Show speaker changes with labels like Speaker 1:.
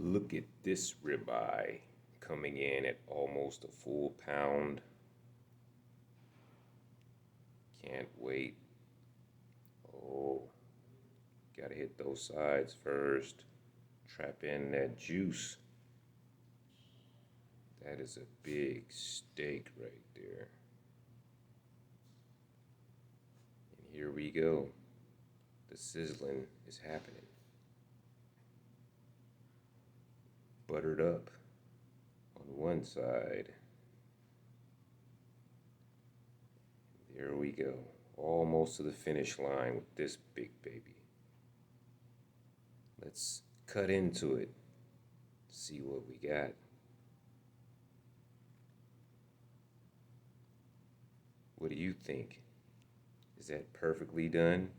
Speaker 1: Look at this ribeye coming in at almost a full pound. Can't wait. Oh, gotta hit those sides first. Trap in that juice. That is a big steak right there. And here we go. The sizzling is happening. Buttered up on one side. There we go. Almost to the finish line with this big baby. Let's cut into it. See what we got. What do you think? Is that perfectly done?